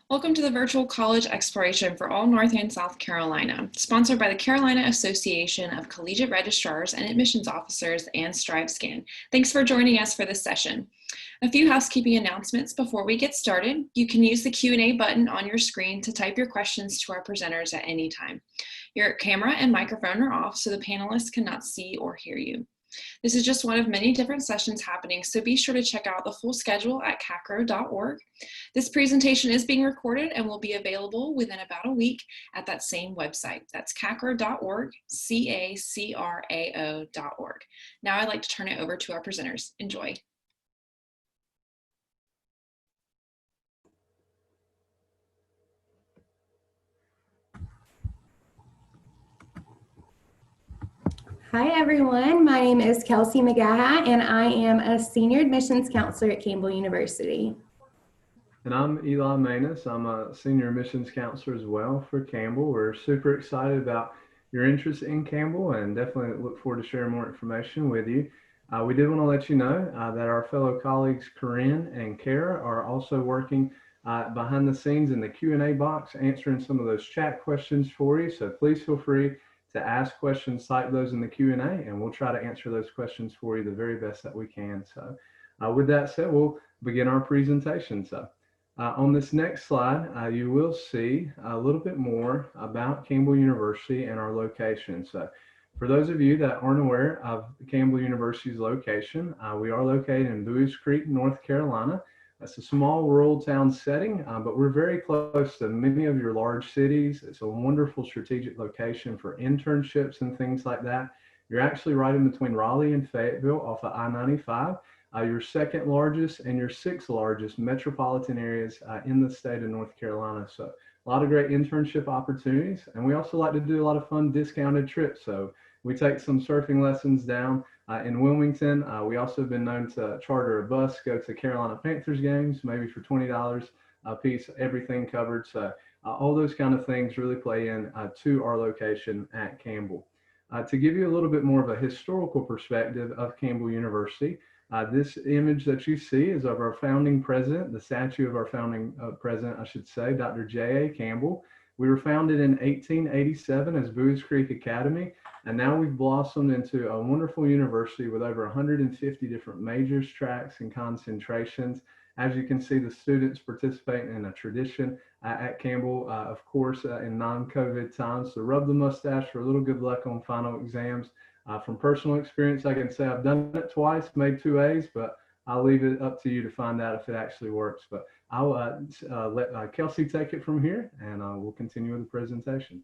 Welcome to the virtual college exploration for all North and South Carolina, sponsored by the Carolina Association of Collegiate Registrars and Admissions Officers and StriveScan. Thanks for joining us for this session. A few housekeeping announcements before we get started. You can use the Q&A button on your screen to type your questions to our presenters at any time. Your camera and microphone are off so the panelists cannot see or hear you. This is just one of many different sessions happening, so be sure to check out the full schedule at CACRAO.org. This presentation is being recorded and will be available within about a week at that same website. That's CACRAO.org, CACRAO.org. Now I'd like to turn it over to our presenters. Enjoy. Hi everyone, my name is Kelsey McGaha and I am a senior admissions counselor at Campbell University. And I'm Eli Manus. I'm a senior admissions counselor as well for Campbell. We're super excited about your interest in Campbell and definitely look forward to sharing more information with you. We did want to let you know that our fellow colleagues Corinne and Kara are also working behind the scenes in the Q&A box, answering some of those chat questions for you. So please feel free to ask questions, type those in the Q&A, and we'll try to answer those questions for you the very best that we can. So with that said, we'll begin our presentation. So on this next slide, you will see a little bit more about Campbell University and our location. So for those of you that aren't aware of Campbell University's location, we are located in Buies Creek, North Carolina. That's a small rural town setting, but we're very close to many of your large cities. It's a wonderful strategic location for internships and things like that. You're actually right in between Raleigh and Fayetteville off of I-95. Your second largest and your sixth largest metropolitan areas in the state of North Carolina. So a lot of great internship opportunities. And we also like to do a lot of fun discounted trips. So we take some surfing lessons down in Wilmington. We also have been known to charter a bus, go to Carolina Panthers games, maybe for $20 a piece, everything covered. So all those kind of things really play in to our location at Campbell. To give you a little bit more of a historical perspective of Campbell University, this image that you see is of our founding president, the statue of our founding president, I should say, Dr. J.A. Campbell. We were founded in 1887 as Buies Creek Academy, and now we've blossomed into a wonderful university with over 150 different majors, tracks, and concentrations. As you can see, the students participate in a tradition at Campbell, of course, in non-COVID times. So rub the mustache for a little good luck on final exams. From personal experience, I can say I've done it twice, made 2 A's, but I'll leave it up to you to find out if it actually works. But I'll let Kelsey take it from here, and we'll continue with the presentation.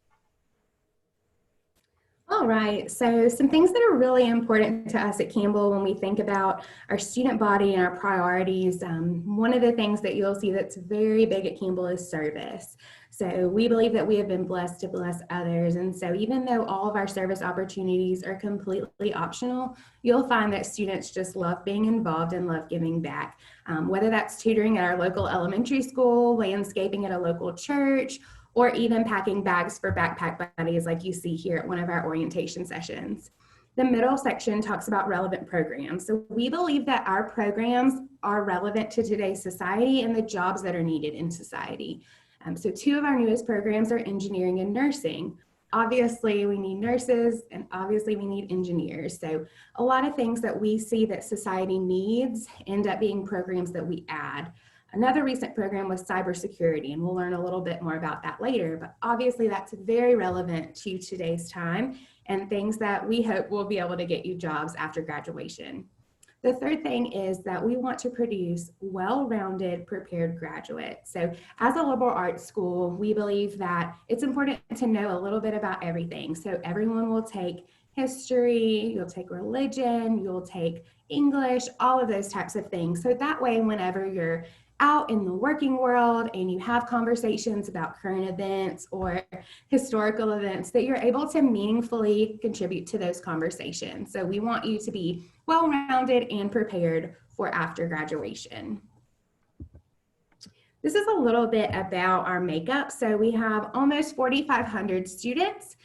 All right, so some things that are really important to us at Campbell when we think about our student body and our priorities. One of the things that you'll see that's very big at Campbell is service. So we believe that we have been blessed to bless others. And so even though all of our service opportunities are completely optional, you'll find that students just love being involved and love giving back. Whether that's tutoring at our local elementary school, landscaping at a local church, or even packing bags for backpack buddies like you see here at one of our orientation sessions. The middle section talks about relevant programs. So we believe that our programs are relevant to today's society and the jobs that are needed in society. So 2 of our newest programs are engineering and nursing. Obviously, we need nurses and obviously we need engineers. So a lot of things that we see that society needs end up being programs that we add. Another recent program was cybersecurity, and we'll learn a little bit more about that later, but obviously that's very relevant to today's time and things that we hope will be able to get you jobs after graduation. The third thing is that we want to produce well-rounded, prepared graduates. So as a liberal arts school, we believe that it's important to know a little bit about everything. So everyone will take history, you'll take religion, you'll take English, all of those types of things. So that way, whenever you're out in the working world and you have conversations about current events or historical events, that you're able to meaningfully contribute to those conversations. So we want you to be well-rounded and prepared for after graduation. This is a little bit about our makeup. So we have almost 4,500 students.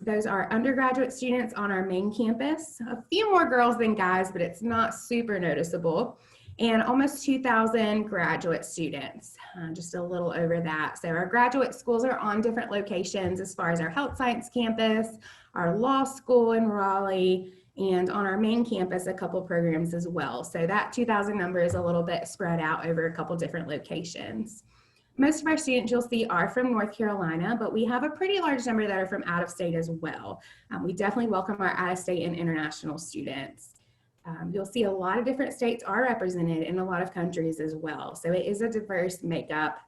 Those are undergraduate students on our main campus. A few more girls than guys, but it's not super noticeable. and almost 2,000 graduate students, just a little over that. So our graduate schools are on different locations as far as our health science campus, our law school in Raleigh, and on our main campus, a couple programs as well. So that 2,000 number is a little bit spread out over a couple different locations. Most of our students you'll see are from North Carolina, but we have a pretty large number that are from out of state as well. We definitely welcome our out of state and international students. You'll see a lot of different states are represented in a lot of countries as well. So it is a diverse makeup,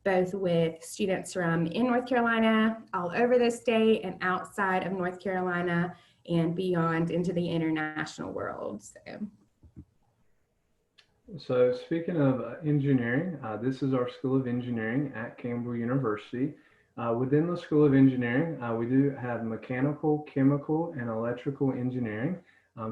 both with students from in North Carolina, all over the state and outside of North Carolina and beyond into the international world. So speaking of engineering, this is our School of Engineering at Campbell University. Within the School of Engineering, we do have mechanical, chemical, and electrical engineering.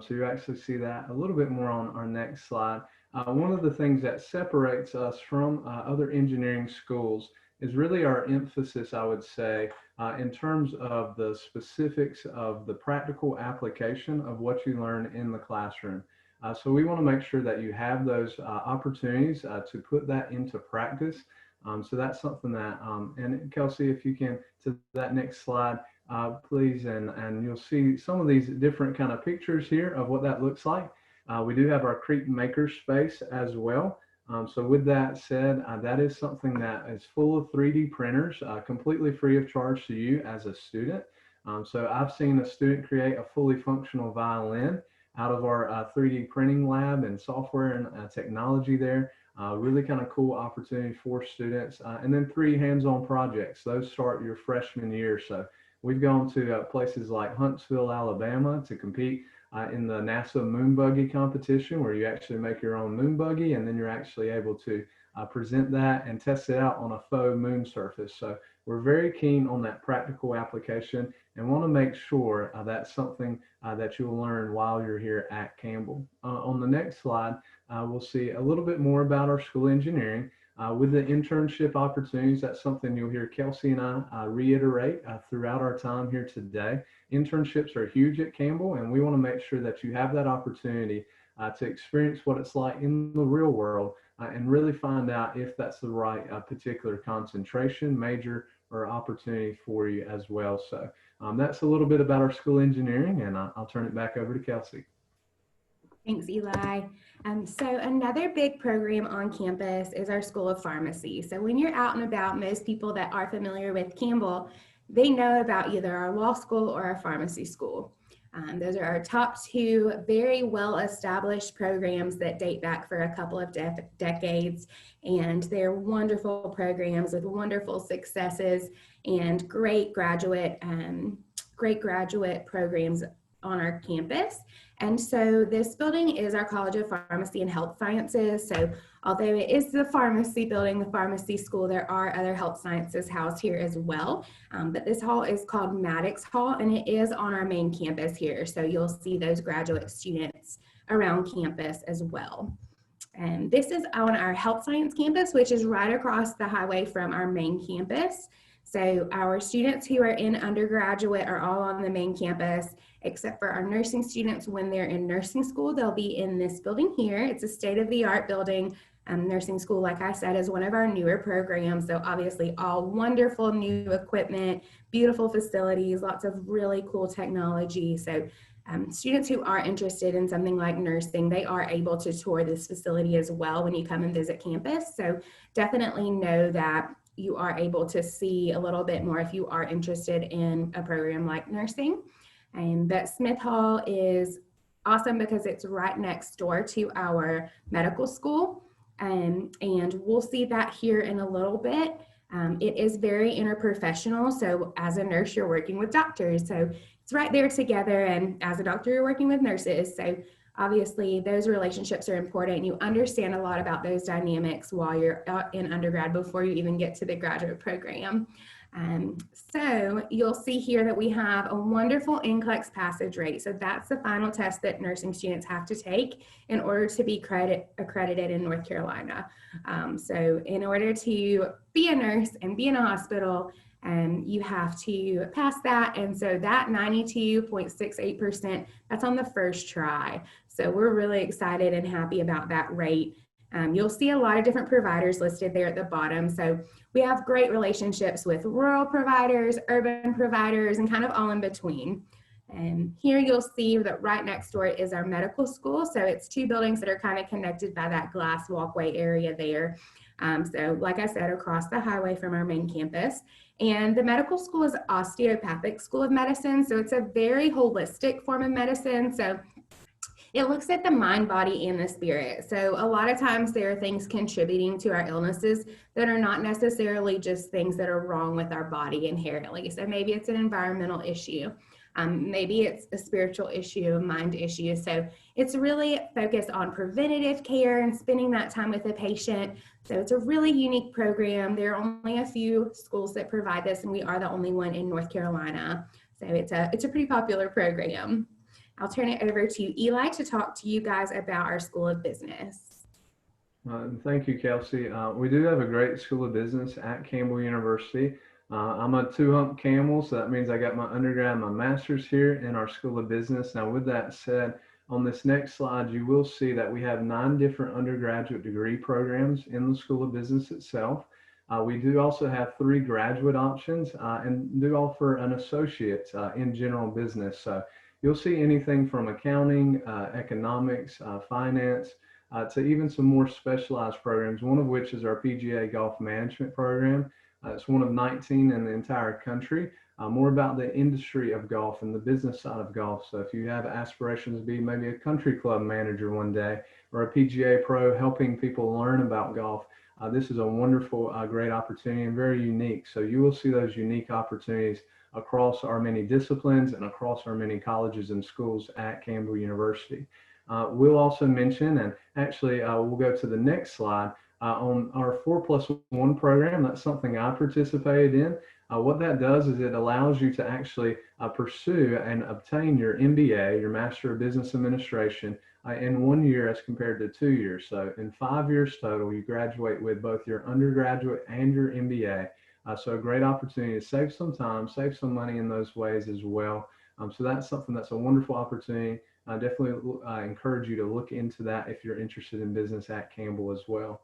So you actually see that a little bit more on our next slide. One of the things that separates us from other engineering schools is really our emphasis, I would say, in terms of the specifics of the practical application of what you learn in the classroom. So we want to make sure that you have those opportunities to put that into practice. So that's something that, and Kelsey, if you can, to that next slide, please, and you'll see some of these different kind of pictures here of what that looks like. We do have our Creek Maker Space as well. So with that said, that is something that is full of 3D printers, completely free of charge to you as a student. So I've seen a student create a fully functional violin out of our 3D printing lab and software and technology there. Really kind of cool opportunity for students. And then 3 hands-on projects. Those start your freshman year. So we've gone to places like Huntsville, Alabama to compete in the NASA moon buggy competition, where you actually make your own moon buggy, and then you're actually able to present that and test it out on a faux moon surface. So we're very keen on that practical application and want to make sure that's something that you'll learn while you're here at Campbell. On the next slide, we'll see a little bit more about our School of Engineering. With the internship opportunities, that's something you'll hear Kelsey and I reiterate throughout our time here today. Internships are huge at Campbell, and we want to make sure that you have that opportunity to experience what it's like in the real world and really find out if that's the right particular concentration, major, or opportunity for you as well. So that's a little bit about our School of Engineering, and I'll turn it back over to Kelsey. Thanks, Eli. So another big program on campus is our School of Pharmacy. So when you're out and about, most people that are familiar with Campbell, they know about either our law school or our pharmacy school. Those are our top 2 very well-established programs that date back for a couple of decades, and they're wonderful programs with wonderful successes and great graduate programs on our campus. And so this building is our College of Pharmacy and Health Sciences. So although it is the pharmacy building, the pharmacy school, there are other health sciences housed here as well. But this hall is called Maddox Hall, and it is on our main campus here. So you'll see those graduate students around campus as well. And this is on our health science campus, which is right across the highway from our main campus. So our students who are in undergraduate are all on the main campus, except for our nursing students. When they're in nursing school, they'll be in this building here. It's a state-of-the-art building. Nursing school, like I said, is one of our newer programs. So obviously all wonderful new equipment, beautiful facilities, lots of really cool technology. So students who are interested in something like nursing, they are able to tour this facility as well when you come and visit campus. So definitely know that you are able to see a little bit more if you are interested in a program like nursing. But Smith Hall is awesome because it's right next door to our medical school. And we'll see that here in a little bit. It is very interprofessional. So as a nurse, you're working with doctors. So it's right there together. And as a doctor, you're working with nurses. So obviously those relationships are important. You understand a lot about those dynamics while you're in undergrad before you even get to the graduate program. So you'll see here that we have a wonderful NCLEX passage rate. So that's the final test that nursing students have to take in order to be accredited in North Carolina. So in order to be a nurse and be in a hospital, you have to pass that. And so that 92.68%, that's on the first try. So we're really excited and happy about that rate. You'll see a lot of different providers listed there at the bottom. So we have great relationships with rural providers, urban providers, and kind of all in between. And here you'll see that right next door is our medical school. So it's two buildings that are kind of connected by that glass walkway area there. So like I said, across the highway from our main campus. And the medical school is Osteopathic School of Medicine. So it's a very holistic form of medicine. So it looks at the mind, body, and the spirit. So a lot of times there are things contributing to our illnesses that are not necessarily just things that are wrong with our body inherently. So maybe it's an environmental issue. Maybe it's a spiritual issue, a mind issue. So it's really focused on preventative care and spending that time with the patient. So it's a really unique program. There are only a few schools that provide this, and we are the only one in North Carolina. So it's a pretty popular program. I'll turn it over to Eli to talk to you guys about our School of Business. Thank you, Kelsey. We do have a great School of Business at Campbell University. I'm a two-hump Camel, so that means I got my undergrad and my master's here in our School of Business. Now, with that said, on this next slide, you will see that we have 9 different undergraduate degree programs in the School of Business itself. We do also have 3 graduate options and do offer an associate in general business. So you'll see anything from accounting, economics, finance, to even some more specialized programs, one of which is our PGA Golf Management Program. It's one of 19 in the entire country, more about the industry of golf and the business side of golf. So if you have aspirations to be maybe a country club manager one day or a PGA pro helping people learn about golf, this is a wonderful, great opportunity and very unique. So you will see those unique opportunities across our many disciplines and across our many colleges and schools at Campbell University. We'll also mention, and actually we'll go to the next slide, on our 4+1 program. That's something I participated in. What that does is it allows you to actually pursue and obtain your MBA, your Master of Business Administration, in 1 year as compared to 2 years. So in 5 years total, you graduate with both your undergraduate and your MBA. So a great opportunity to save some time, save some money in those ways as well. So that's something that's a wonderful opportunity. I definitely encourage you to look into that if you're interested in business at Campbell as well.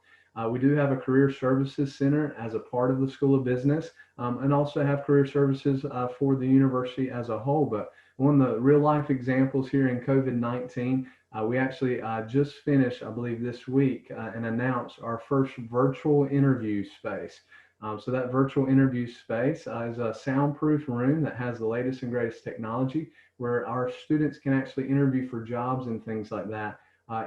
We do have a Career Services Center as a part of the School of Business, and also have career services for the university as a whole. But one of the real life examples here in COVID-19, we actually just finished, I believe this week, and announced our first virtual interview space. So that virtual interview space is a soundproof room that has the latest and greatest technology where our students can actually interview for jobs and things like that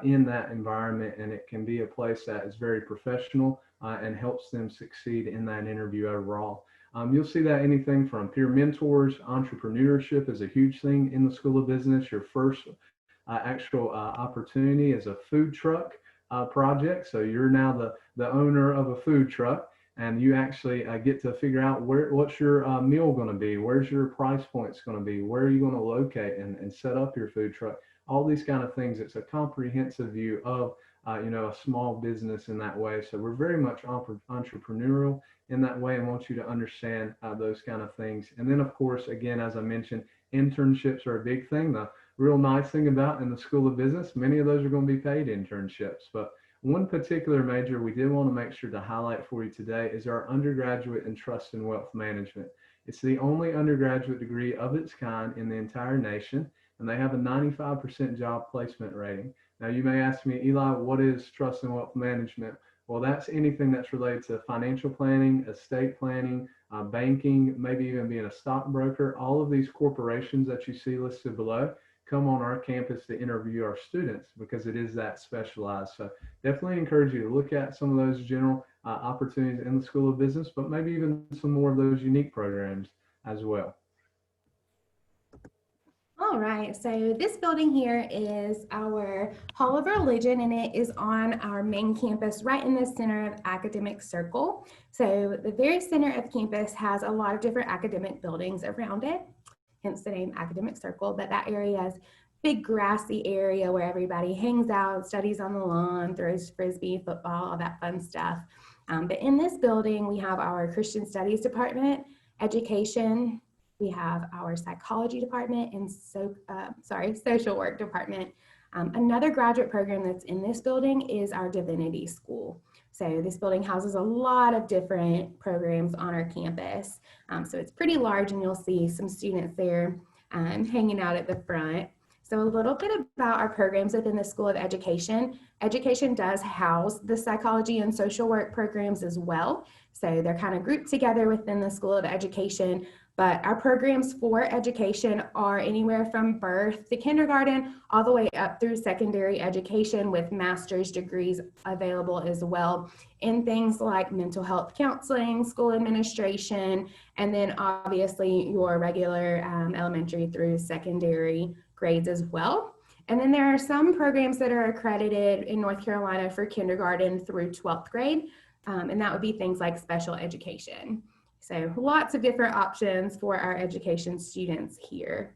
in that environment. And it can be a place that is very professional and helps them succeed in that interview overall. You'll see that anything from peer mentors, entrepreneurship is a huge thing in the School of Business. Your first actual opportunity is a food truck project. So you're now the owner of a food truck, and you actually get to figure out what's your meal going to be, where's your price points going to be, where are you going to locate and set up your food truck, all these kind of things. It's a comprehensive view of a small business in that way. So we're very much entrepreneurial in that way and want you to understand those kind of things. And then of course, again, as I mentioned, internships are a big thing. The real nice thing about in the School of Business, many of those are going to be paid internships, but one particular major we did want to make sure to highlight for you today is our undergraduate in trust and wealth management. It's the only undergraduate degree of its kind in the entire nation, and they have a 95% job placement rating. Now you may ask me, Eli, what is trust and wealth management? Well, that's anything that's related to financial planning, estate planning, banking, maybe even being a stockbroker. All of these corporations that you see listed below come on our campus to interview our students because it is that specialized. So definitely encourage you to look at some of those general opportunities in the School of Business, but maybe even some more of those unique programs as well. All right, so this building here is our Hall of Religion, and it is on our main campus right in the center of Academic Circle. So the very center of campus has a lot of different academic buildings around it, hence the name Academic Circle, but that area is big grassy area where everybody hangs out, studies on the lawn, throws frisbee, football, all that fun stuff. But in this building, we have our Christian Studies Department, education, we have our psychology department and social work department. Another graduate program that's in this building is our divinity school. So this building houses a lot of different programs on our campus. So it's pretty large, and you'll see some students there hanging out at the front. So a little bit about our programs within the School of Education. Education does house the psychology and social work programs as well. So they're kind of grouped together within the School of Education. But our programs for education are anywhere from birth to kindergarten, all the way up through secondary education, with master's degrees available as well in things like mental health counseling, school administration, and then obviously your regular elementary through secondary grades as well. And then there are some programs that are accredited in North Carolina for kindergarten through 12th grade, and that would be things like special education. So lots of different options for our education students here.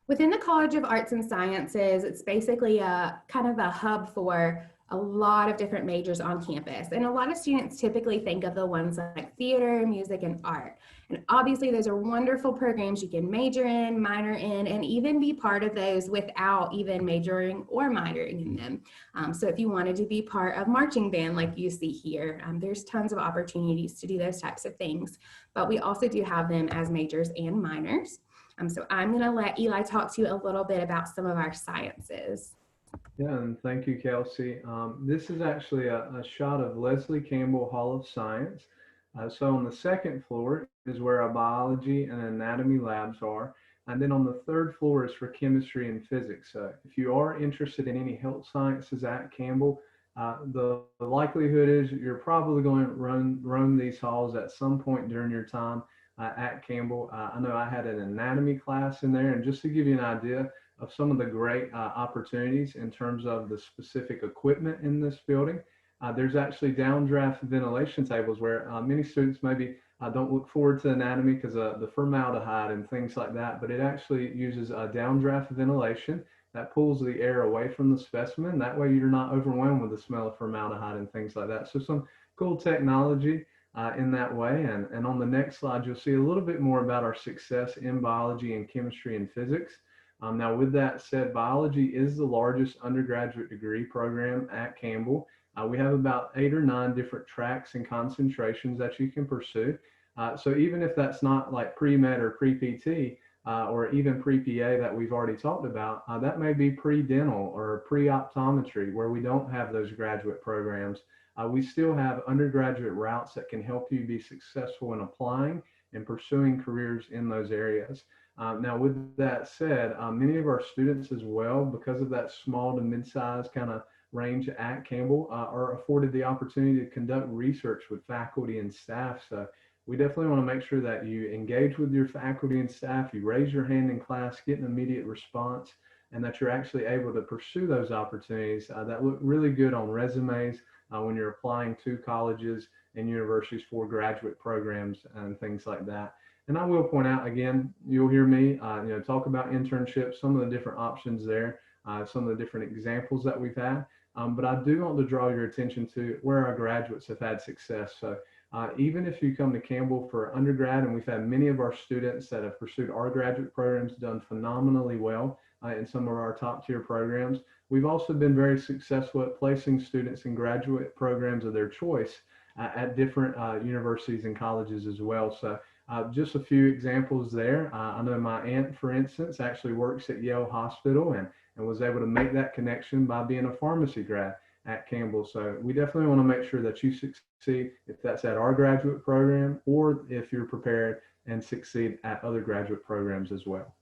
Within the College of Arts and Sciences, it's basically a kind of a hub for a lot of different majors on campus. And a lot of students typically think of the ones like theater, music, and art. And obviously those are wonderful programs you can major in, minor in, and even be part of those without even majoring or minoring in them. So if you wanted to be part of marching band like you see here, there's tons of opportunities to do those types of things. But we also do have them as majors and minors. So I'm going to let Eli talk to you a little bit about some of our sciences. Yeah, and thank you, Kelsey. This is actually a shot of Leslie Campbell Hall of Science. So on the second floor is where our biology and anatomy labs are. And then on the third floor is for chemistry and physics. If you are interested in any health sciences at Campbell, the likelihood is you're probably going to roam these halls at some point during your time at Campbell. I know I had an anatomy class in there, and just to give you an idea of some of the great opportunities in terms of the specific equipment in this building, there's actually downdraft ventilation tables where many students maybe don't look forward to anatomy because the formaldehyde and things like that, but it actually uses downdraft ventilation that pulls the air away from the specimen. That way you're not overwhelmed with the smell of formaldehyde and things like that. So some cool technology in that way. And on the next slide, you'll see a little bit more about our success in biology and chemistry and physics. Now, with that said, biology is the largest undergraduate degree program at Campbell. We have about 8 or 9 different tracks and concentrations that you can pursue. So even if that's not like pre-med or pre-PT or even pre-PA that we've already talked about, that may be pre-dental or pre-optometry where we don't have those graduate programs. We still have undergraduate routes that can help you be successful in applying and pursuing careers in those areas. Now, with that said, many of our students as well, because of that small to mid-sized kind of range at Campbell, are afforded the opportunity to conduct research with faculty and staff. So we definitely want to make sure that you engage with your faculty and staff, you raise your hand in class, get an immediate response, and that you're actually able to pursue those opportunities that look really good on resumes when you're applying to colleges and universities for graduate programs and things like that. And I will point out again, you'll hear me talk about internships, some of the different options there, some of the different examples that we've had. But I do want to draw your attention to where our graduates have had success. So even if you come to Campbell for undergrad, and we've had many of our students that have pursued our graduate programs done phenomenally well in some of our top tier programs, we've also been very successful at placing students in graduate programs of their choice at different universities and colleges as well. So just a few examples there. I know my aunt, for instance, actually works at Yale Hospital and was able to make that connection by being a pharmacy grad at Campbell. So we definitely want to make sure that you succeed if that's at our graduate program or if you're prepared and succeed at other graduate programs as well.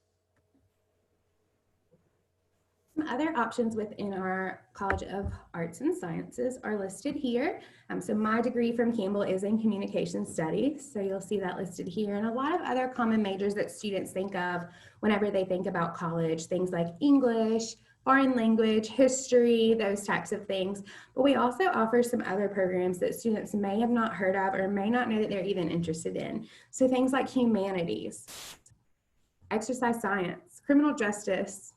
Some other options within our College of Arts and Sciences are listed here. So my degree from Campbell is in communication studies. So you'll see that listed here, and a lot of other common majors that students think of whenever they think about college, things like English, foreign language, history, those types of things. But we also offer some other programs that students may have not heard of or may not know that they're even interested in. So things like humanities, exercise science, criminal justice,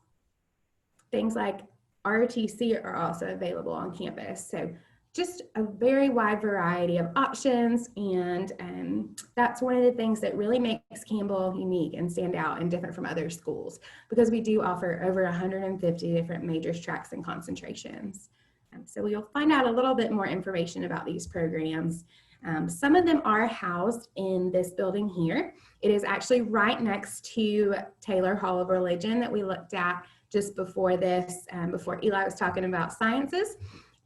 things like ROTC are also available on campus. So just a very wide variety of options, and that's one of the things that really makes Campbell unique and stand out and different from other schools, because we do offer over 150 different majors, tracks, and concentrations. So you'll find out a little bit more information about these programs. Some of them are housed in this building here. It is actually right next to Taylor Hall of Religion that we looked at just before this, before Eli was talking about sciences.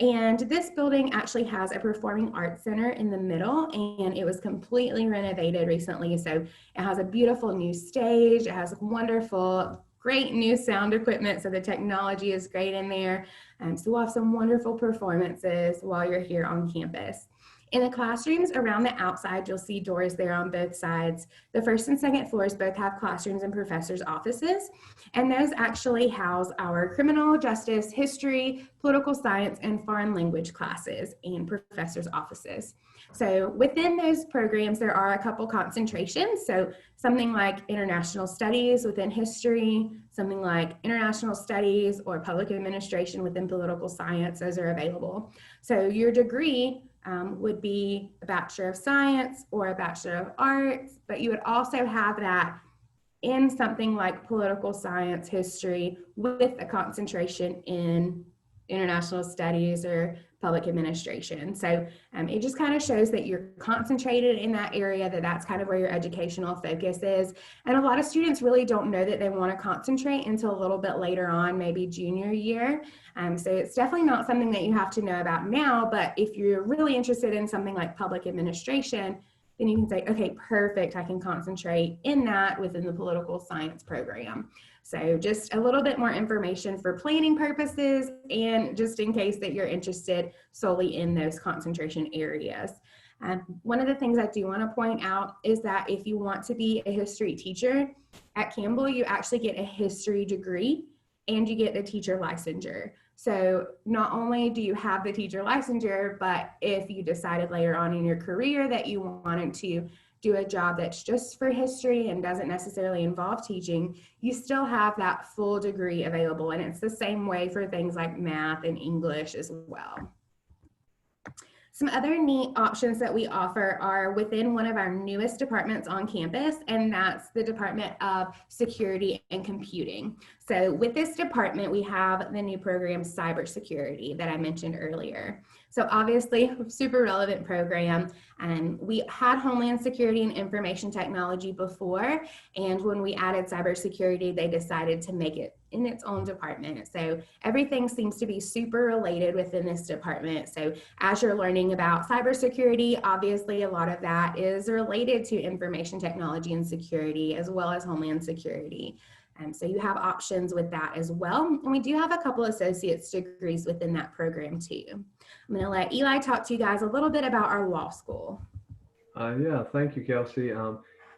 And this building actually has a performing arts center in the middle, and it was completely renovated recently. So it has a beautiful new stage. It has wonderful, great new sound equipment. So the technology is great in there. So we'll have some wonderful performances while you're here on campus. In the classrooms around the outside, you'll see doors there on both sides. The first and second floors both have classrooms and professors' offices, and those actually house our criminal justice, history, political science, and foreign language classes and professors' offices. So within those programs, there are a couple concentrations. So something like international studies within history, something like international studies or public administration within political science, those are available. So your degree would be a Bachelor of Science or a Bachelor of Arts, but you would also have that in something like political science, history, with a concentration in international studies or public administration. So it just kind of shows that you're concentrated in that area, that's kind of where your educational focus is. And a lot of students really don't know that they want to concentrate until a little bit later on, maybe junior year. So it's definitely not something that you have to know about now, but if you're really interested in something like public administration, then you can say, okay, perfect, I can concentrate in that within the political science program. So just a little bit more information for planning purposes and just in case that you're interested solely in those concentration areas. One of the things I do want to point out is that if you want to be a history teacher at Campbell, you actually get a history degree and you get the teacher licensure. So not only do you have the teacher licensure, but if you decided later on in your career that you wanted to do a job that's just for history and doesn't necessarily involve teaching, you still have that full degree available. And it's the same way for things like math and English as well. Some other neat options that we offer are within one of our newest departments on campus, and that's the Department of Security and Computing. So with this department, we have the new program Cybersecurity that I mentioned earlier. So obviously, super relevant program. And we had Homeland Security and Information Technology before, and when we added cybersecurity, they decided to make it in its own department. So everything seems to be super related within this department. So as you're learning about cybersecurity, obviously a lot of that is related to information technology and security, as well as Homeland Security. So you have options with that as well. And we do have a couple associate's degrees within that program too. I'm gonna let Eli talk to you guys a little bit about our law school. Yeah, thank you, Kelsey.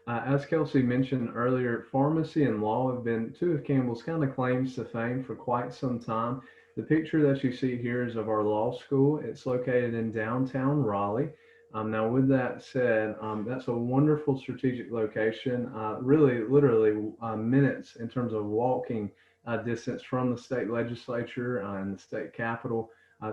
As Kelsey mentioned earlier, pharmacy and law have been two of Campbell's kind of claims to fame for quite some time. The picture that you see here is of our law school. It's located in downtown Raleigh. Now, with that said, that's a wonderful strategic location, really literally minutes in terms of walking distance from the state legislature and the state capitol,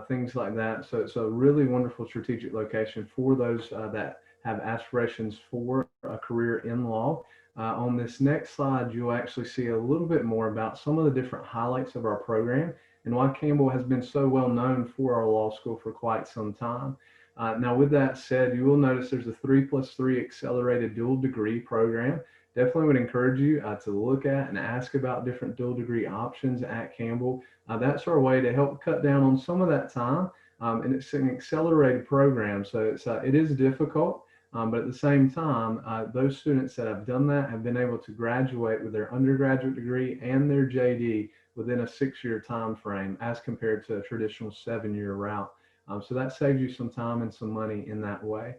things like that. So it's a really wonderful strategic location for those that have aspirations for a career in law. On this next slide, you'll actually see a little bit more about some of the different highlights of our program and why Campbell has been so well known for our law school for quite some time. Now, with that said, you will notice there's a 3+3 accelerated dual degree program. Definitely would encourage you to look at and ask about different dual degree options at Campbell. That's our way to help cut down on some of that time. And it's an accelerated program, so it is difficult. But at the same time, those students that have done that have been able to graduate with their undergraduate degree and their JD within a 6-year time frame as compared to a traditional 7-year route. So that saves you some time and some money in that way.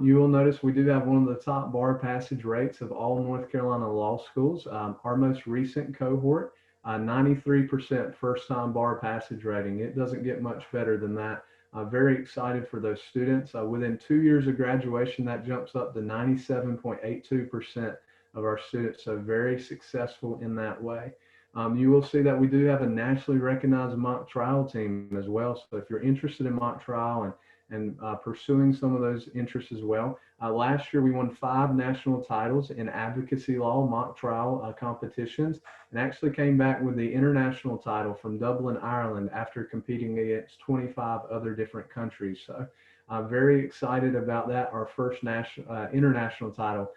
You will notice we do have one of the top bar passage rates of all North Carolina law schools. Our most recent cohort, 93% first-time bar passage rating. It doesn't get much better than that. Very excited for those students. Within 2 years of graduation, that jumps up to 97.82% of our students. So very successful in that way. You will see that we do have a nationally recognized mock trial team as well. So if you're interested in mock trial and pursuing some of those interests as well. Last year, we won 5 national titles in advocacy law mock trial competitions, and actually came back with the international title from Dublin, Ireland, after competing against 25 other different countries. So very excited about that, our first international title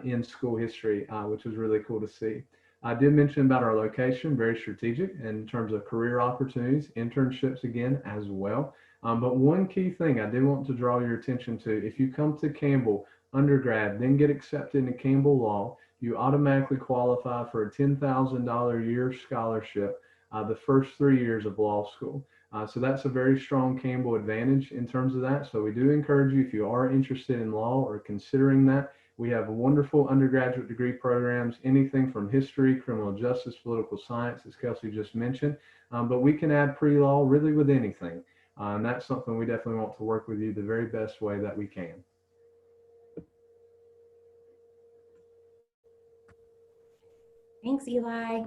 in school history, which was really cool to see. I did mention about our location, very strategic in terms of career opportunities, internships again as well. But one key thing I did want to draw your attention to, if you come to Campbell undergrad, then get accepted into Campbell Law, you automatically qualify for a $10,000 a year scholarship the first 3 years of law school. So that's a very strong Campbell advantage in terms of that. So we do encourage you, if you are interested in law or considering that, we have wonderful undergraduate degree programs, anything from history, criminal justice, political science, as Kelsey just mentioned, but we can add pre-law really with anything. And that's something we definitely want to work with you the very best way that we can. Thanks, Eli.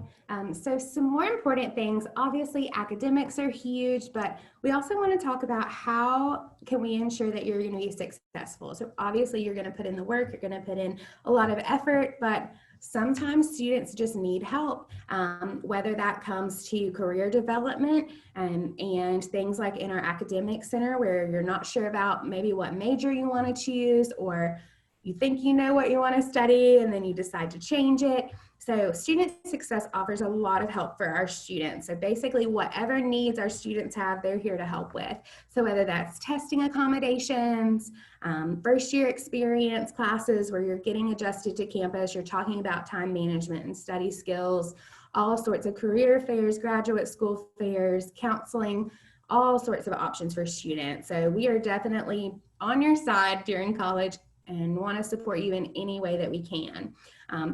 So some more important things, obviously academics are huge, but we also want to talk about how can we ensure that you're going to be successful. So obviously you're going to put in the work, you're going to put in a lot of effort, but sometimes students just need help, whether that comes to career development and things like in our academic center where you're not sure about maybe what major you want to choose, or you think you know what you want to study and then you decide to change it. So student success offers a lot of help for our students. So basically whatever needs our students have, they're here to help with. So whether that's testing accommodations, first year experience classes where you're getting adjusted to campus, you're talking about time management and study skills, all sorts of career fairs, graduate school fairs, counseling, all sorts of options for students. So we are definitely on your side during college and want to support you in any way that we can.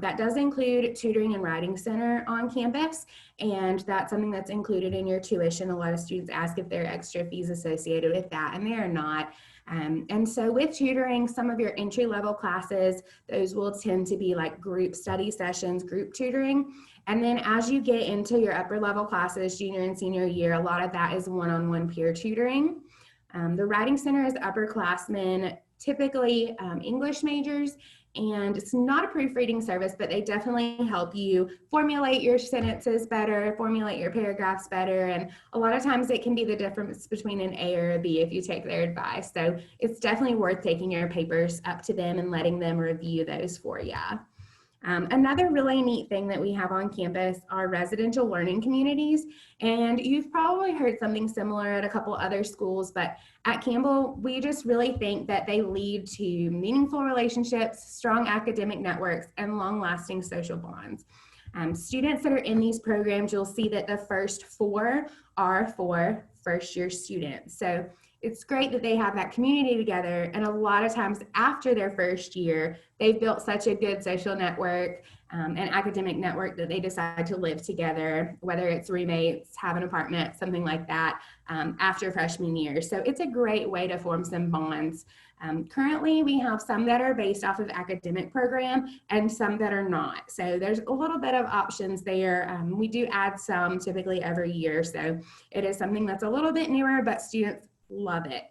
That does include tutoring and writing center on campus, and that's something that's included in your tuition. A lot of students ask if there are extra fees associated with that, and there are not. And so with tutoring, some of your entry-level classes, those will tend to be like group study sessions, group tutoring. And then as you get into your upper-level classes, junior and senior year, a lot of that is one-on-one peer tutoring. The writing center is upperclassmen, typically English majors, and it's not a proofreading service, but they definitely help you formulate your sentences better, formulate your paragraphs better, and a lot of times it can be the difference between an A or a B if you take their advice. So it's definitely worth taking your papers up to them and letting them review those for you. Another really neat thing that we have on campus are residential learning communities, and you've probably heard something similar at a couple other schools, but at Campbell, we just really think that they lead to meaningful relationships, strong academic networks, and long-lasting social bonds. Students that are in these programs, you'll see that the first 4 are for first-year students. So it's great that they have that community together, and a lot of times after their first year, they've built such a good social network and academic network that they decide to live together, whether it's roommates, have an apartment, something like that, after freshman year. So it's a great way to form some bonds. Currently, we have some that are based off of academic program and some that are not. So there's a little bit of options there. We do add some typically every year. So it is something that's a little bit newer, but students love it.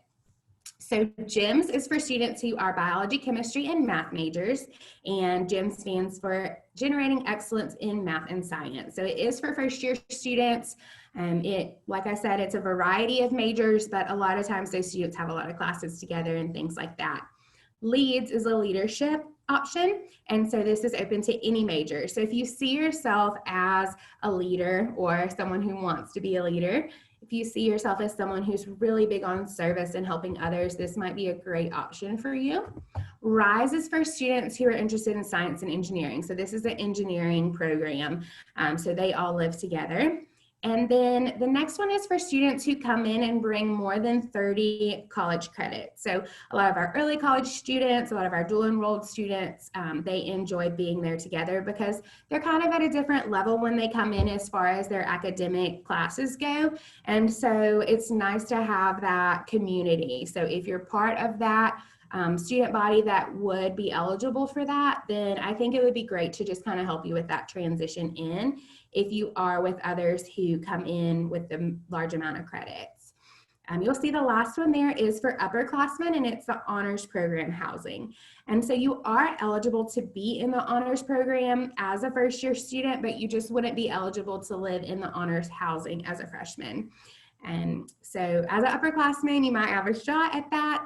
So GEMS is for students who are biology, chemistry, and math majors, and GEMS stands for Generating Excellence in Math and Science. So it is for first-year students. Like I said, it's a variety of majors, but a lot of times those students have a lot of classes together and things like that. LEADS is a leadership option, and so this is open to any major. So if you see yourself as a leader or someone who wants to be a leader, if you see yourself as someone who's really big on service and helping others, this might be a great option for you. RISE is for students who are interested in science and engineering. So this is an engineering program. So they all live together. And then the next one is for students who come in and bring more than 30 college credits. So a lot of our early college students, a lot of our dual enrolled students, they enjoy being there together because they're kind of at a different level when they come in as far as their academic classes go. And so it's nice to have that community. So if you're part of that student body that would be eligible for that, then I think it would be great to just kind of help you with that transition in if you are with others who come in with the large amount of credits. You'll see the last one there is for upperclassmen, and it's the honors program housing. And so you are eligible to be in the honors program as a first year student, but you just wouldn't be eligible to live in the honors housing as a freshman. And so as an upperclassman, you might have a shot at that,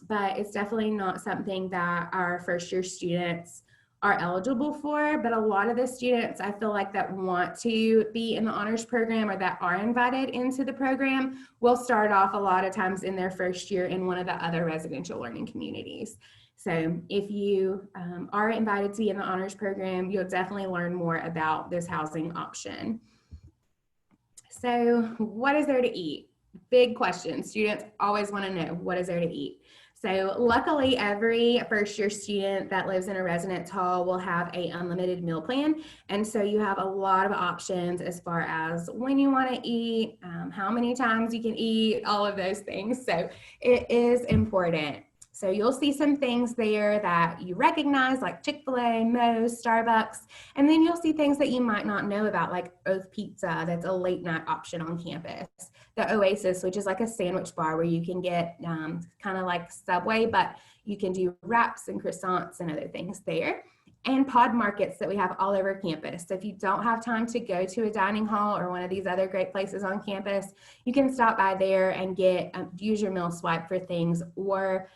but it's definitely not something that our first year students are eligible for. But a lot of the students, I feel like, that want to be in the honors program or that are invited into the program will start off a lot of times in their first year in one of the other residential learning communities. So if you are invited to be in the honors program, you'll definitely learn more about this housing option. So what is there to eat? Big question. Students always want to know, what is there to eat? So luckily, every first year student that lives in a residence hall will have an unlimited meal plan. And so you have a lot of options as far as when you want to eat, how many times you can eat, all of those things. So it is important. So you'll see some things there that you recognize, like Chick-fil-A, Moe's, Starbucks, and then you'll see things that you might not know about, like Oath Pizza, that's a late night option on campus. The Oasis, which is like a sandwich bar where you can get kind of like Subway, but you can do wraps and croissants and other things there. And pod markets that we have all over campus. So if you don't have time to go to a dining hall or one of these other great places on campus, you can stop by there and get use your meal swipe for things, or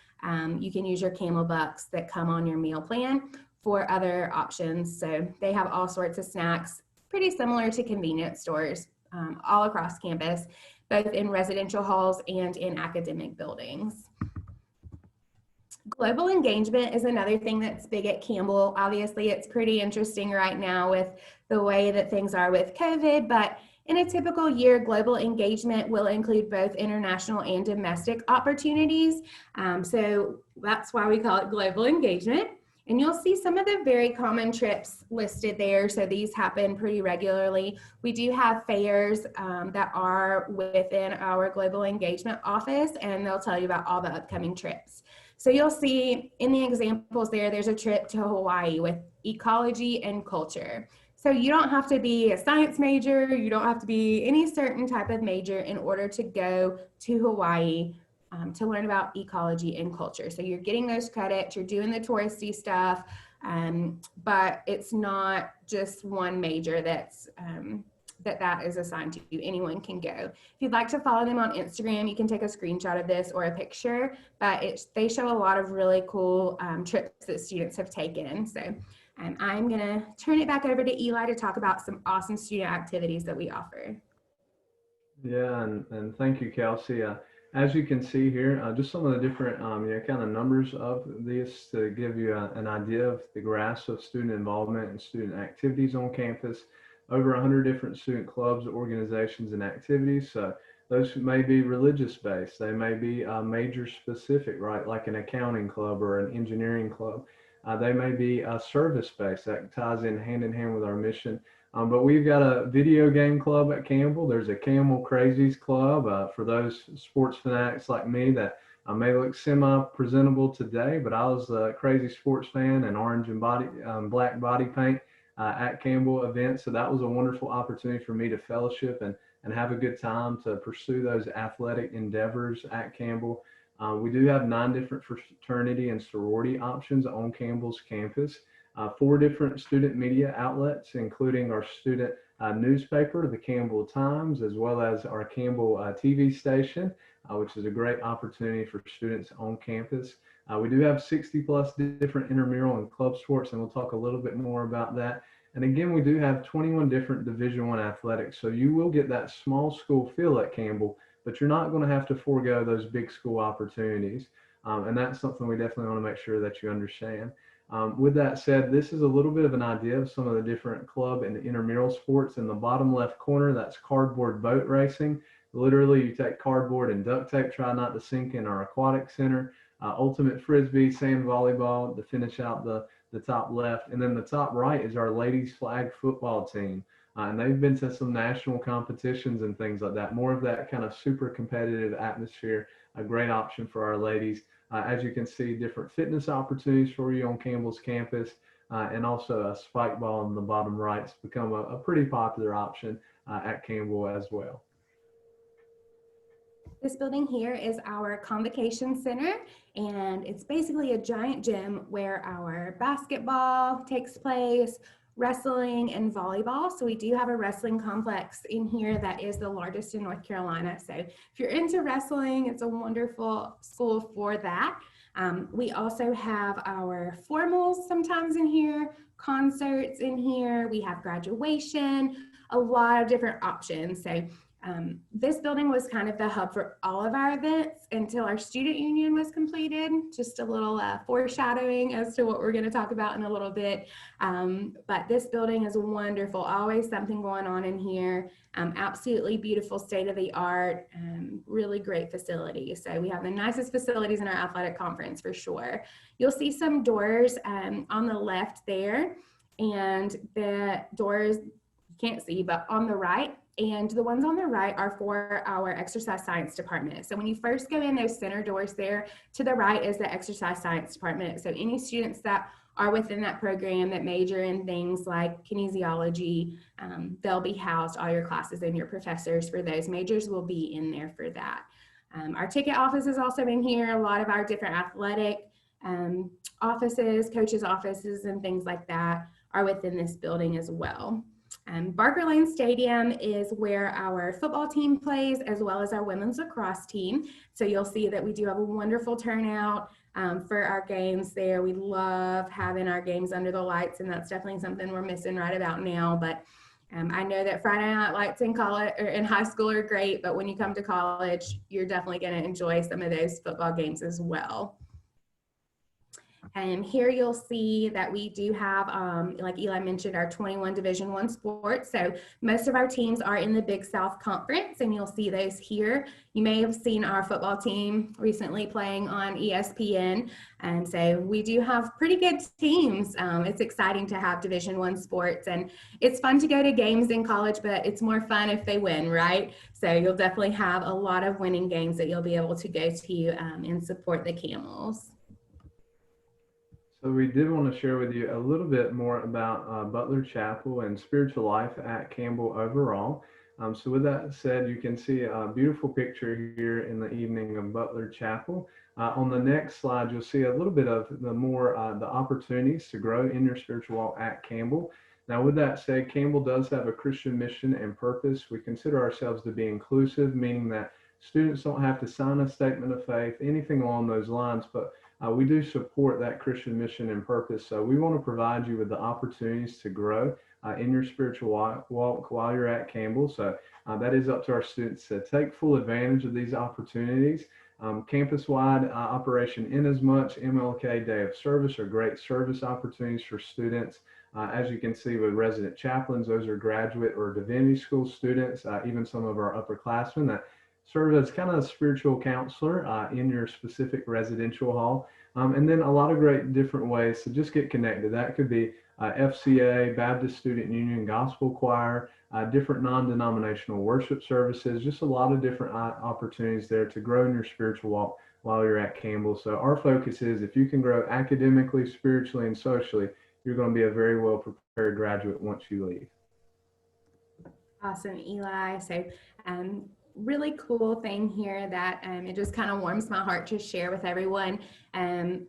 you can use your Camel Bucks that come on your meal plan for other options. So they have all sorts of snacks, pretty similar to convenience stores all across campus, both in residential halls and in academic buildings. Global engagement is another thing that's big at Campbell. Obviously, it's pretty interesting right now with the way that things are with COVID, but in a typical year, global engagement will include both international and domestic opportunities. So that's why we call it global engagement. And you'll see some of the very common trips listed there. So these happen pretty regularly. We do have fairs that are within our global engagement office, and they'll tell you about all the upcoming trips. So you'll see in the examples there, there's a trip to Hawaii with ecology and culture. So you don't have to be a science major, you don't have to be any certain type of major in order to go to Hawaii to learn about ecology and culture. So you're getting those credits, you're doing the touristy stuff, but it's not just one major that's that is assigned to you. Anyone can go. If you'd like to follow them on Instagram, you can take a screenshot of this or a picture, but they show a lot of really cool trips that students have taken. So I'm gonna turn it back over to Eli to talk about some awesome student activities that we offer. Yeah, and thank you, Kelsey. As you can see here, just some of the different kind of numbers of this to give you an idea of the grasp of student involvement and student activities on campus. Over 100 different student clubs, organizations, and activities. So those may be religious based. They may be major specific, right? Like an accounting club or an engineering club. They may be service based. That ties in hand with our mission. But we've got a video game club at Campbell. There's a Camel Crazies Club for those sports fanatics like me that may look semi-presentable today, but I was a crazy sports fan and orange and black body paint at Campbell events. So that was a wonderful opportunity for me to fellowship and have a good time to pursue those athletic endeavors at Campbell. We do have 9 different fraternity and sorority options on Campbell's campus. 4 different student media outlets, including our student newspaper, the Campbell Times, as well as our Campbell TV station, which is a great opportunity for students on campus. We do have 60+ different intramural and club sports, and we'll talk a little bit more about that. And again, we do have 21 different Division I athletics, so you will get that small school feel at Campbell, but you're not going to have to forego those big school opportunities. And that's something we definitely want to make sure that you understand. With that said, this is a little bit of an idea of some of the different club and intramural sports. In the bottom left corner, that's cardboard boat racing. Literally, you take cardboard and duct tape, try not to sink in our aquatic center. Ultimate frisbee, sand volleyball to finish out the top left. And then the top right is our ladies flag football team. And they've been to some national competitions and things like that. More of that kind of super competitive atmosphere, a great option for our ladies. As you can see, different fitness opportunities for you on Campbell's campus, and also a spike ball in the bottom right has become a pretty popular option at Campbell as well. This building here is our convocation center, and it's basically a giant gym where our basketball takes place, wrestling and volleyball. So we do have a wrestling complex in here that is the largest in North Carolina. So if you're into wrestling, it's a wonderful school for that. We also have our formals sometimes in here, concerts in here. We have graduation, a lot of different options. So this building was kind of the hub for all of our events until our student union was completed. Just a little foreshadowing as to what we're going to talk about in a little bit. But this building is wonderful. Always something going on in here. Absolutely beautiful, state of the art, really great facilities. So we have the nicest facilities in our athletic conference for sure. You'll see some doors on the left there, and the doors you can't see, but on the right. And the ones on the right are for our exercise science department. So when you first go in those center doors there, to the right is the exercise science department. So any students that are within that program that major in things like kinesiology, they'll be housed, all your classes and your professors for those majors will be in there for that. Our ticket office is also in here. A lot of our different athletic offices, coaches' offices, and things like that are within this building as well. Barker Lane Stadium is where our football team plays, as well as our women's lacrosse team. So you'll see that we do have a wonderful turnout for our games there. We love having our games under the lights, and that's definitely something we're missing right about now. But I know that Friday night lights in college or in high school are great, but when you come to college, you're definitely going to enjoy some of those football games as well. And here you'll see that we do have, like Eli mentioned, our 21 Division I sports. So most of our teams are in the Big South Conference, and you'll see those here. You may have seen our football team recently playing on ESPN. And so we do have pretty good teams. It's exciting to have Division I sports, and it's fun to go to games in college, but it's more fun if they win, right? So you'll definitely have a lot of winning games that you'll be able to go to and support the Camels. So we did want to share with you a little bit more about Butler Chapel and spiritual life at Campbell overall. So with that said, you can see a beautiful picture here in the evening of Butler Chapel. On the next slide, you'll see a little bit of the opportunities to grow in your spiritual walk at Campbell. Now, with that said, Campbell does have a Christian mission and purpose. We consider ourselves to be inclusive, meaning that students don't have to sign a statement of faith, anything along those lines, but we do support that Christian mission and purpose. So we want to provide you with the opportunities to grow in your spiritual walk while you're at Campbell. So that is up to our students to take full advantage of these opportunities. Campus-wide operation Inasmuch, MLK Day of Service are great service opportunities for students. As you can see with resident chaplains, those are graduate or divinity school students, even some of our upperclassmen that serve as kind of a spiritual counselor in your specific residential hall. And then a lot of great different ways to just get connected. That could be FCA, Baptist Student Union, Gospel Choir, different non-denominational worship services, just a lot of different opportunities there to grow in your spiritual walk while you're at Campbell. So our focus is if you can grow academically, spiritually, and socially, you're going to be a very well prepared graduate once you leave. Awesome, Eli. So really cool thing here that it just kind of warms my heart to share with everyone.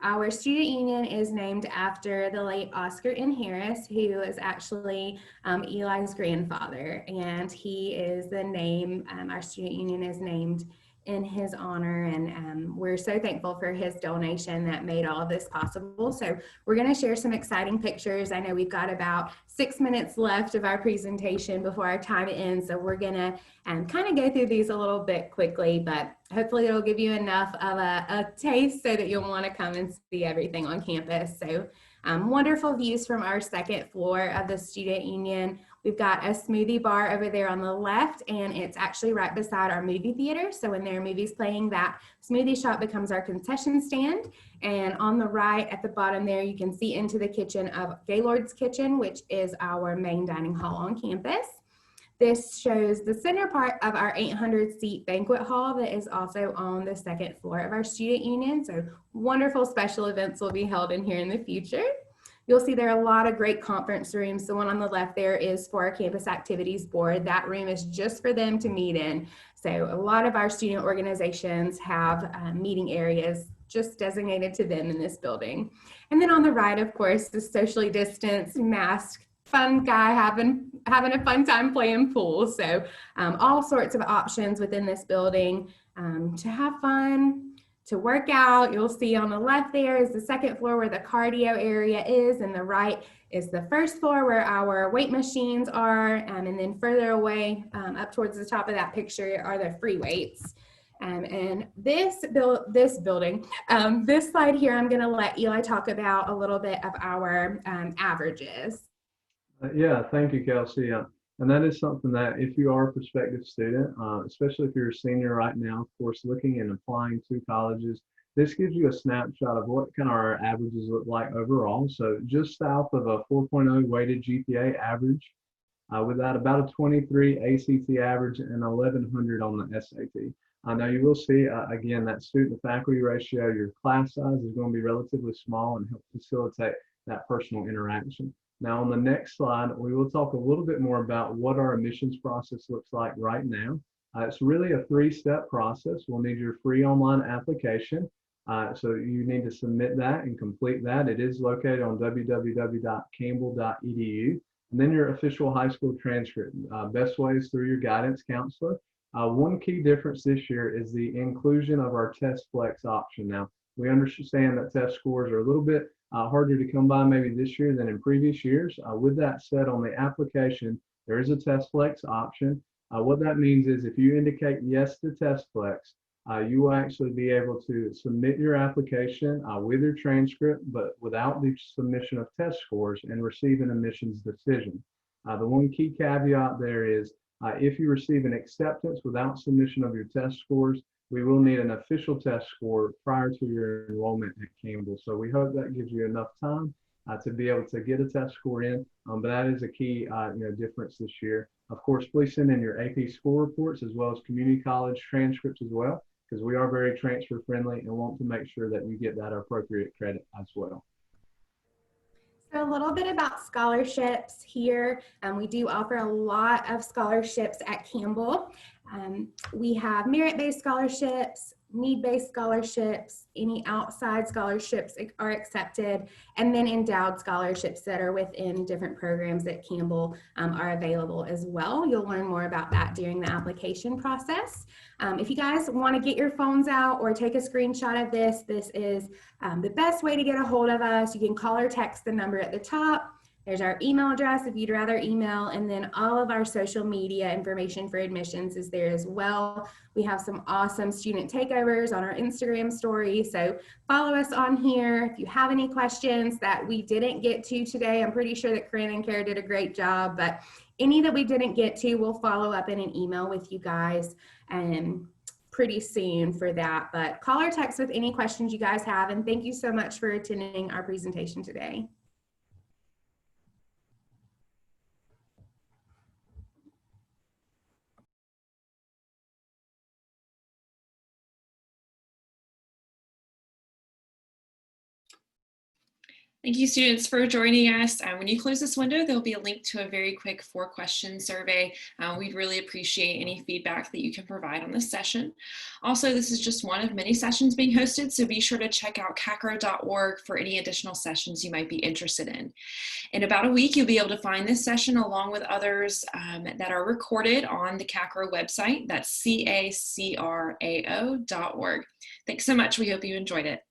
Our student union is named after the late Oscar N. Harris, who is actually Eli's grandfather, and he is the name, our student union is named in his honor, and we're so thankful for his donation that made all of this possible. So we're going to share some exciting pictures. I know we've got about 6 minutes left of our presentation before our time ends, so we're going to kind of go through these a little bit quickly, but hopefully it'll give you enough of a taste so that you'll want to come and see everything on campus. So Wonderful views from our second floor of the Student Union. We've got a smoothie bar over there on the left, and it's actually right beside our movie theater. So when there are movies playing, that smoothie shop becomes our concession stand. And on the right at the bottom there, you can see into the kitchen of Gaylord's Kitchen, which is our main dining hall on campus. This shows the center part of our 800-seat banquet hall that is also on the second floor of our student union. So wonderful special events will be held in here in the future. You'll see there are a lot of great conference rooms. The one on the left there is for our campus activities board. That room is just for them to meet in. So a lot of our student organizations have meeting areas just designated to them in this building. And then on the right, of course, the socially distanced, masked, fun guy having a fun time playing pool. So all sorts of options within this building to have fun, to work out. You'll see on the left there is the second floor where the cardio area is, and the right is the first floor where our weight machines are, and then further away up towards the top of that picture are the free weights. And this building, this slide here, I'm going to let Eli talk about a little bit of our averages. Yeah, thank you, Kelsey. And that is something that if you are a prospective student, especially if you're a senior right now, of course, looking and applying to colleges, this gives you a snapshot of what kind of our averages look like overall. So just south of a 4.0 weighted GPA average, with that about a 23 ACT average and 1100 on the SAT. Now you will see, again, that student to faculty ratio, your class size is going to be relatively small and help facilitate that personal interaction. Now on the next slide, we will talk a little bit more about what our admissions process looks like right now. It's really a three-step process. We'll need your free online application. So you need to submit that and complete that. It is located on www.campbell.edu. And then your official high school transcript. Best way is through your guidance counselor. One key difference this year is the inclusion of our test flex option. Now, we understand that test scores are a little bit harder to come by maybe this year than in previous years. With that said, on the application, there is a test flex option. What that means is if you indicate yes to test flex, you will actually be able to submit your application with your transcript, but without the submission of test scores, and receive an admissions decision. The one key caveat there is if you receive an acceptance without submission of your test scores, we will need an official test score prior to your enrollment at Campbell. So we hope that gives you enough time to be able to get a test score in, but that is a key difference this year. Of course, please send in your AP score reports as well as community college transcripts as well, because we are very transfer friendly and want to make sure that you get that appropriate credit as well. So a little bit about scholarships here. We do offer a lot of scholarships at Campbell. We have merit-based scholarships, need-based scholarships, any outside scholarships are accepted, and then endowed scholarships that are within different programs at Campbell are available as well. You'll learn more about that during the application process. If you guys want to get your phones out or take a screenshot of this, this is the best way to get a hold of us. You can call or text the number at the top. There's our email address if you'd rather email, and then all of our social media information for admissions is there as well. We have some awesome student takeovers on our Instagram story, so follow us on here. If you have any questions that we didn't get to today, I'm pretty sure that Corinne and Kara did a great job, but any that we didn't get to, we'll follow up in an email with you guys pretty soon for that. But call or text with any questions you guys have, and thank you so much for attending our presentation today. Thank you, students, for joining us. When you close this window, there'll be a link to a very quick 4-question survey. We'd really appreciate any feedback that you can provide on this session. Also, this is just one of many sessions being hosted, so be sure to check out CACRAO.org for any additional sessions you might be interested in. In about a week, you'll be able to find this session along with others that are recorded on the CACRAO website. That's CACRAO.org. Thanks so much. We hope you enjoyed it.